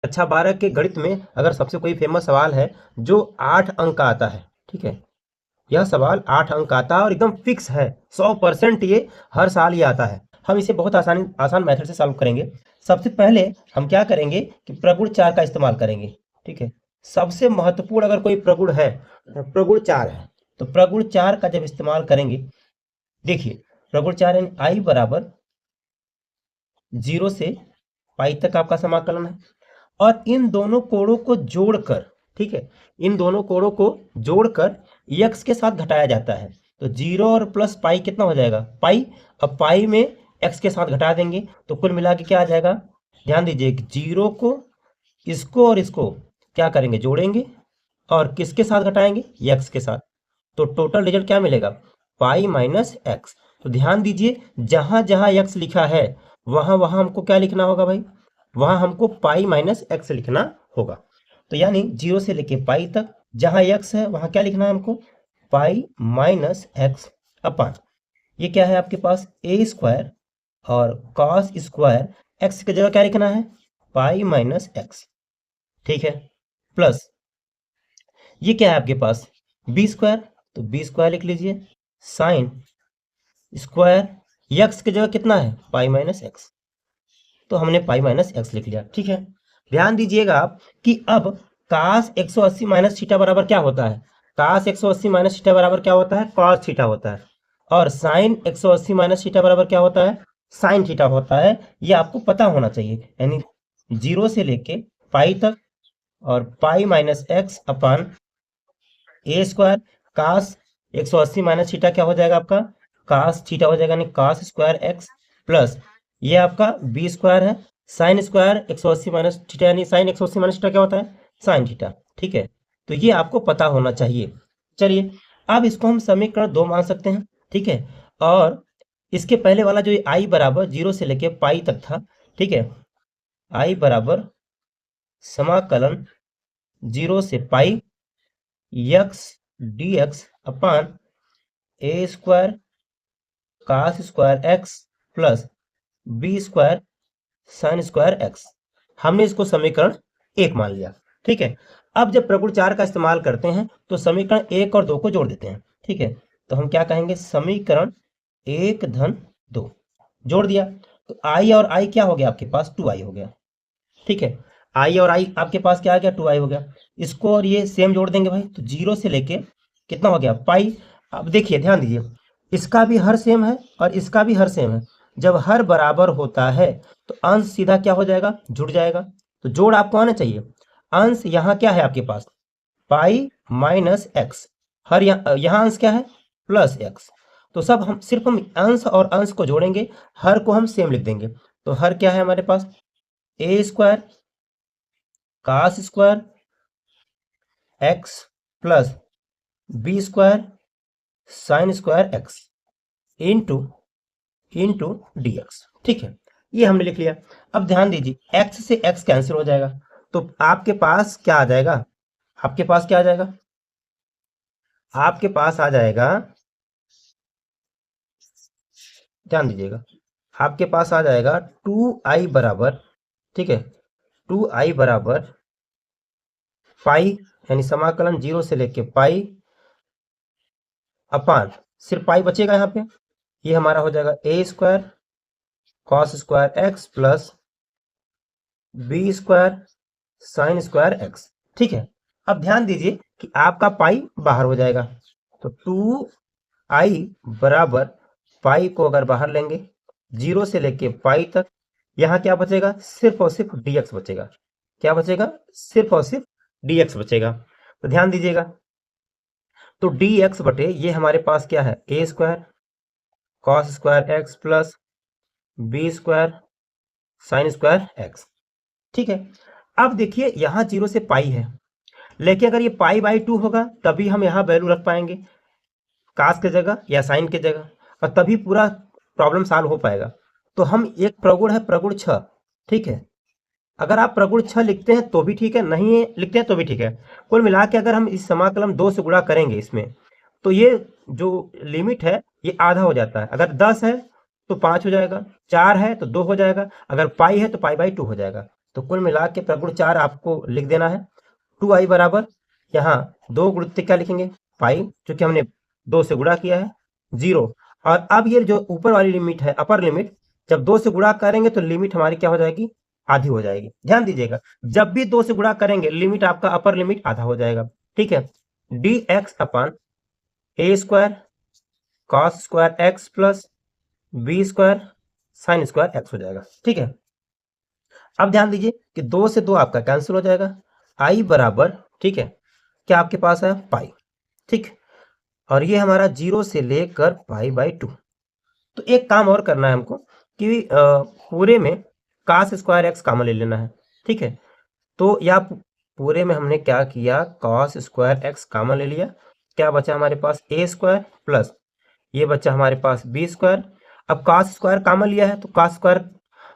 कक्षा 12 के गणित में अगर सबसे कोई फेमस सवाल है जो 8 अंक का आता है, ठीक है, यह सवाल 8 अंक का आता है और एकदम फिक्स है, 100% ये हर साल ये आता है। हम इसे बहुत आसान मेथड से सॉल्व करेंगे। सबसे पहले हम क्या करेंगे कि प्रगुण 4 का इस्तेमाल करेंगे, ठीक है। सबसे महत्वपूर्ण अगर कोई प्रगुण है तो प्रगुण 4 है। तो प्रगुण 4 का जब इस्तेमाल करेंगे, देखिए प्रगुण 4 यानी आई बराबर 0 से पाई तक आपका समाकलन है और इन दोनों कोणों को जोड़कर, ठीक है, इन दोनों कोणों को जोड़कर x के साथ घटाया जाता है। तो 0 और प्लस पाई कितना हो जाएगा, पाई। अब पाई में x के साथ घटा देंगे तो कुल मिला के क्या आ जाएगा, ध्यान दीजिए, 0 को, इसको और इसको क्या करेंगे, जोड़ेंगे और किसके साथ घटाएंगे, x के साथ। तो टोटल रिजल्ट क्या मिलेगा, पाई माइनस एक्स। तो ध्यान दीजिए, जहां जहां x लिखा है वहां वहां हमको क्या लिखना होगा भाई, वहां हमको पाई माइनस एक्स लिखना होगा। तो यानी 0 से लेके पाई तक जहां x है वहां क्या लिखना है हमको, पाई माइनस एक्स अपान, ये क्या है आपके पास, ए स्क्वायर और कॉस स्क्वायर एक्स की जगह क्या लिखना है, पाई माइनस एक्स, ठीक है, प्लस ये क्या है आपके पास, बी स्क्वायर, तो बी स्क्वायर लिख लीजिए, साइन स्क्वायर यक्स की जगह कितना है, पाई माइनस एक्स, तो हमने पाई माइनस एक्स लिख लिया, ठीक है। ध्यान दीजिएगा आप कि अब कास 180 माइनस थीटा बराबर क्या होता है, कास 180 माइनस थीटा बराबर क्या होता है, कॉस थीटा होता है, और साइन 180 माइनस थीटा बराबर क्या होता है, साइन थीटा होता है। ये आपको पता होना चाहिए, यानी 0 से लेके पाई तक और pi minus x upon a square cos 180 minus theta क्या हो जाएगा आपका, कास थीटा हो जाएगा, यानी कास स्क्वायर एक्स प्लस ये आपका बी स्क्वायर है, साइन स्क्वायर 180 माइनस थीटा, यानी साइन 180 माइनस थीटा क्या होता है, साइन थीटा, ठीक है। तो ये आपको पता होना चाहिए। चलिए अब इसको हम समीकरण 2 मान सकते हैं, ठीक है। और इसके पहले वाला जो आई बराबर 0 से लेके पाई तक था, ठीक है, आई बराबर समाकलन 0 से पाई यक्स d x upon a square cos square x plus b square sine square x, हमने इसको समीकरण 1 मान लिया, ठीक है। अब जब प्रगुण 4 का इस्तेमाल करते हैं तो समीकरण 1 और 2 को जोड़ देते हैं, ठीक है। तो हम क्या कहेंगे, समीकरण 1 धन 2 जोड़ दिया, तो आई और आई क्या हो गया आपके पास, 2i हो गया, ठीक है। आई और आई आपके पास क्या आ गया, 2i हो गया। इसको और ये सेम जोड़ देंगे भाई, तो 0 से लेके कितना हो गया, पाई। अब देखिए ध्यान दीजिए, इसका भी हर सेम है और इसका भी हर सेम है। जब हर बराबर होता है तो अंश सीधा क्या हो जाएगा, जुड़ जाएगा। तो जोड़ आपको आना चाहिए। अंश यहाँ क्या है आपके पास, पाई माइनस एक्स, हर यहाँ अंश क्या है, प्लस एक्स। तो सब हम सिर्फ हम अंश और अंश को जोड़ेंगे, हर को हम सेम लिख देंगे। तो हर क्या है हमारे पास, a square cos square x plus b square sine square x into into d x, ठीक है। ये हमने लिख लिया। अब ध्यान दीजिए, x से x कैंसिल हो जाएगा, तो आपके पास क्या आ जाएगा, आपके पास क्या आ जाएगा, आपके पास आ जाएगा, ध्यान दीजिएगा, आपके पास आ जाएगा 2i बराबर, ठीक है, 2i बराबर पाई, यानी समाकलन 0 से लेके पाई अपान, सिर्फ पाई बचेगा यहाँ पे, ये हमारा हो जाएगा a square cos square x plus b square sine square x, ठीक है। अब ध्यान दीजिए कि आपका पाई बाहर हो जाएगा, तो 2i बराबर पाई को अगर बाहर लेंगे 0 से लेके पाई तक, यहाँ क्या बचेगा, सिर्फ और सिर्फ dx बचेगा। क्या बचेगा, सिर्फ और सिर्फ dx बचेगा। तो ध्यान दीजिएगा, तो dx बटे ये हमारे पास क्या है, a square cos square x plus b square sine square x, ठीक है। अब देखिए यहाँ 0 से पाई है, लेकिन अगर ये पाई बाई 2 होगा तभी हम यहाँ वैल्यू रख पाएंगे कास के जगह या साइन के जगह, और तभी पूरा प्रॉब्लम सॉल्व हो पाएगा। तो हम एक प्रगुण है प्रगुण 6, ठीक है, अगर आप प्रगुण 6 लिखते हैं तो भी ठीक है, नहीं लिखते हैं तो भी ठीक है। कुल मिला के अगर हम इस समाकलन 2 से गुणा करेंगे इसमें, तो ये जो लिमिट है ये आधा हो जाता है। अगर 10 है तो 5 हो जाएगा, 4 है तो 2 हो जाएगा, अगर पाई है तो पाई बाई 2 हो जाएगा। तो कुल मिला के प्रगुण 4 आपको लिख देना है। 2i बराबर यहाँ 2 गुणित क्या लिखेंगे पाई, क्योंकि हमने 2 से गुणा किया है 0। और अब ये जो ऊपर वाली लिमिट है अपर लिमिट, जब 2 से गुणा करेंगे तो लिमिट हमारी क्या हो जाएगी, आधी हो जाएगी। ध्यान दीजिएगा, जब भी 2 से गुणा करेंगे लिमिट आपका अपर लिमिट आधा हो जाएगा। ठीक है, dx upon a square cos square x plus b square sine square x हो जाएगा। ठीक है, अब ध्यान दीजिए कि 2 से 2 आपका कैंसिल हो जाएगा। आई बराबर, ठीक है, क्या आपके पास है पाई। ठीक, और ये हमारा 0 से लेकर पाई बाई 2। तो एक काम और करना है हमको कि पूरे में कास स्क्वायर एक्स कॉमन ले लेना है। ठीक है, तो या पूरे में हमने क्या किया, कॉस स्क्वायर एक्स कॉमन ले लिया। क्या बचा हमारे पास ए स्क्वायर प्लस ये बचा हमारे पास बी स्क्वायर। अब कॉस स्क्वायर कॉमन लिया है तो कॉस स्क्वायर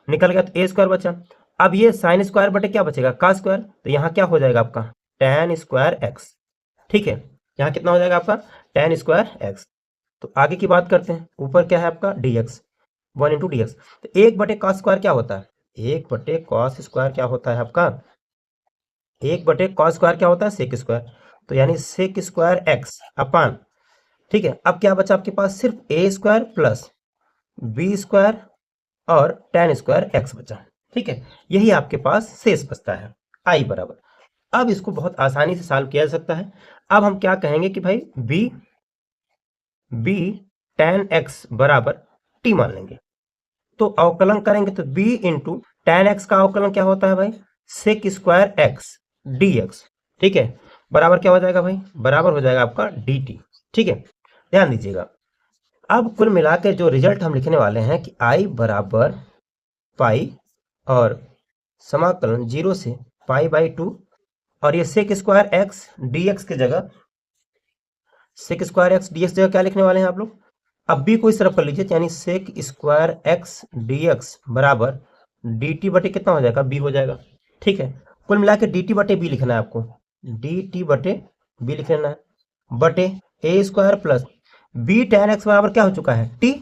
निकल गया तो ए स्क्वायर बचा। अब ये साइन स्क्वायर बटे क्या बचेगा कॉस स्क्वायर, तो यहाँ क्या हो जाएगा आपका tan स्क्वायर एक्स। ठीक है, यहाँ कितना हो जाएगा आपका tan स्क्वायर एक्स। तो आगे की बात करते हैं, ऊपर क्या है आपका dx 1 इंटू डी एक्स। तो 1 बटे कॉस स्क्वायर क्या होता है, 1 बटे कॉस स्क्वायर क्या होता है आपका, 1 बटे कॉस स्क्वायर क्या होता है सेक स्क्वायर। तो यानी सेक स्क्वायर एक्स अपान, ठीक है, अब क्या बचा आपके पास सिर्फ ए स्क्वायर प्लस बी स्क्वायर और tan स्क्वायर एक्स बचा। ठीक है, यही आपके पास शेष बचता है आई बराबर। अब इसको बहुत आसानी से सॉल्व किया जा सकता है। अब हम क्या कहेंगे कि भाई b tan x बराबर t मान लेंगे। तो अवकलन करेंगे तो b इंटू tan x का अवकलन क्या होता है भाई सेक स्क्वायर एक्स dx। ठीक है, बराबर क्या हो जाएगा भाई, बराबर हो जाएगा आपका dt। ठीक है, ध्यान दीजिएगा, अब कुल मिलाकर जो रिजल्ट हम लिखने वाले हैं कि i बराबर पाई और समाकलन 0 से पाई बाई 2, और ये सेक स्क्वायर एक्स dx की जगह सेक स्क्वायर एक्स dx जगह क्या लिखने वाले हैं आप लोग, अब भी कोई तरफ कर लीजिए, यानी सेक स्क्वायर एक्स dx बराबर dt बटे कितना हो जाएगा b हो जाएगा। ठीक है, कुल मिला के dt बटे b लिखना है आपको, dt बटे b लिख लेना है बटे a square plus b tan x बराबर क्या हो चुका है t,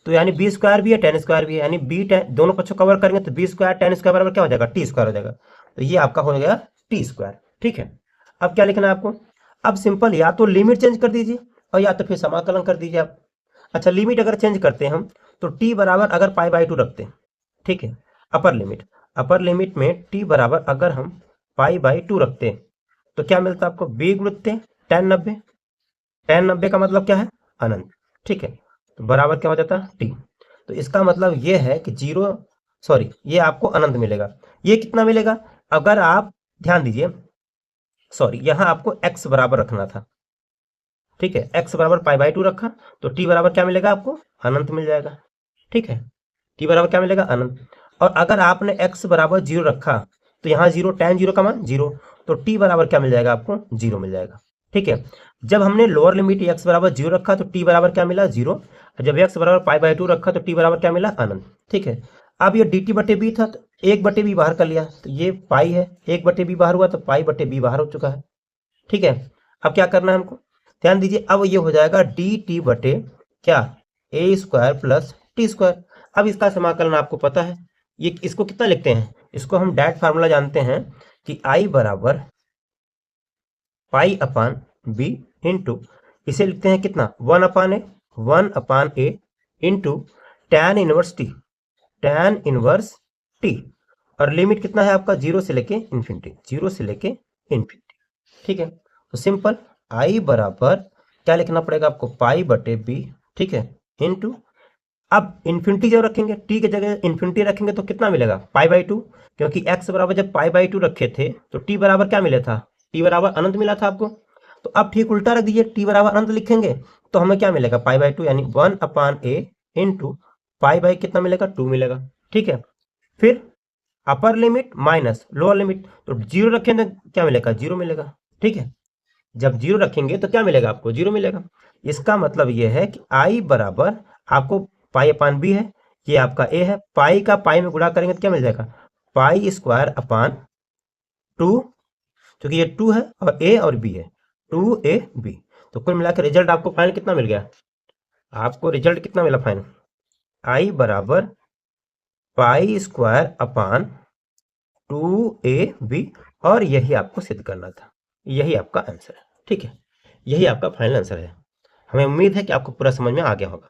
तो यानी बी स्क्वायर भी है tan स्क्वायर भी है, यानी बी दोनों पक्षों कवर करेंगे तो बी स्क्वायर tan स्क्वायर बराबर क्या हो जाएगा टी स्क्वायर हो जाएगा। तो ये आपका हो गया टी स्क्वायर। ठीक है, अब क्या लिखना है आपको, अब सिंपल या तो लिमिट चेंज कर दीजिए और या तो फिर समाकलन कर दीजिए आप। अच्छा, लिमिट अगर चेंज करते हैं हम तो t बराबर अगर पाई बाई 2 रखते हैं, ठीक है, अपर लिमिट में t बराबर अगर हम पाई बाई 2 रखते हैं तो क्या मिलता है आपको b गुणित tan 90 का मतलब क्या है अनंत। ठीक है, तो बराबर क्या हो जाता है t। तो इसका मतलब ये है कि ये आपको अनंत मिलेगा। ये कितना मिलेगा, अगर आप ध्यान दीजिए, यहाँ आपको x बराबर रखना था। ठीक है, x बराबर पाई बाई 2 रखा तो t बराबर क्या मिलेगा आपको अनंत मिल जाएगा। ठीक है, t बराबर क्या मिलेगा अनंत। और अगर आपने x बराबर 0 रखा तो यहाँ 0 tan 0 का मान 0, तो t बराबर क्या मिल जाएगा आपको 0 मिल जाएगा। ठीक है, जब हमने लोअर लिमिट x बराबर 0 रखा तो t बराबर क्या मिला 0, जब x बराबर पाई बाई 2 रखा तो t बराबर क्या मिला अनंत। ठीक है, अब ये dt बटे b था तो 1 बटे b बाहर कर लिया, तो ये पाई है, 1 बटे b बाहर हुआ तो पाई बटे b बाहर हो चुका है। ठीक है, अब क्या करना है हमको, ध्यान दीजिए, अब ये हो जाएगा dt बटे क्या ए स्क्वायर प्लस टी स्क्वायर। अब इसका समाकलन आपको पता है, ये इसको कितना लिखते हैं, इसको हम डायरेक्ट फार्मूला जानते हैं कि आई बराबर पाई अपान बी इंटू, इसे लिखते हैं कितना 1 अपान ए इंटू tan इनवर्स टी, और लिमिट कितना है आपका 0 से लेके इन्फिनिटी। ठीक है, तो सिंपल आई बराबर क्या लिखना पड़ेगा आपको पाई बटे बी, ठीक है, इंटू, अब इन्फिनिटी जब रखेंगे टी की जगह इन्फिनिटी रखेंगे तो कितना मिलेगा पाई बाई 2, क्योंकि x बराबर जब पाई बाई 2 रखे थे तो t बराबर क्या मिला था, t बराबर अनंत मिला था आपको। तो अब ठीक उल्टा रख दीजिए, t बराबर अनंत लिखेंगे तो हमें क्या मिलेगा पाई बाई 2, यानी 1 अपान ए इंटू पाई बाई कितना मिलेगा 2 मिलेगा। ठीक है, फिर upper limit minus lower limit, तो 0 रखेंगे तो क्या मिलेगा 0 मिलेगा। ठीक है, जब 0 रखेंगे तो क्या मिलेगा आपको 0 मिलेगा। इसका मतलब यह है कि आई बराबर आपको पाई अपान बी है, ये आपका ए है, पाई का पाई में गुणा करेंगे तो क्या मिल जाएगा पाई स्क्वायर अपान 2, क्योंकि ये 2 है और ए और बी है 2ab। तो कुल मिलाकर रिजल्ट आपको फाइनल कितना मिल गया, आपको रिजल्ट कितना मिला फाइनल, आई बराबर पाई स्क्वायर अपान 2ab और यही आपको सिद्ध करना था। यही आपका आंसर है। ठीक है, यही आपका फाइनल आंसर है। हमें उम्मीद है कि आपको पूरा समझ में आ गया होगा।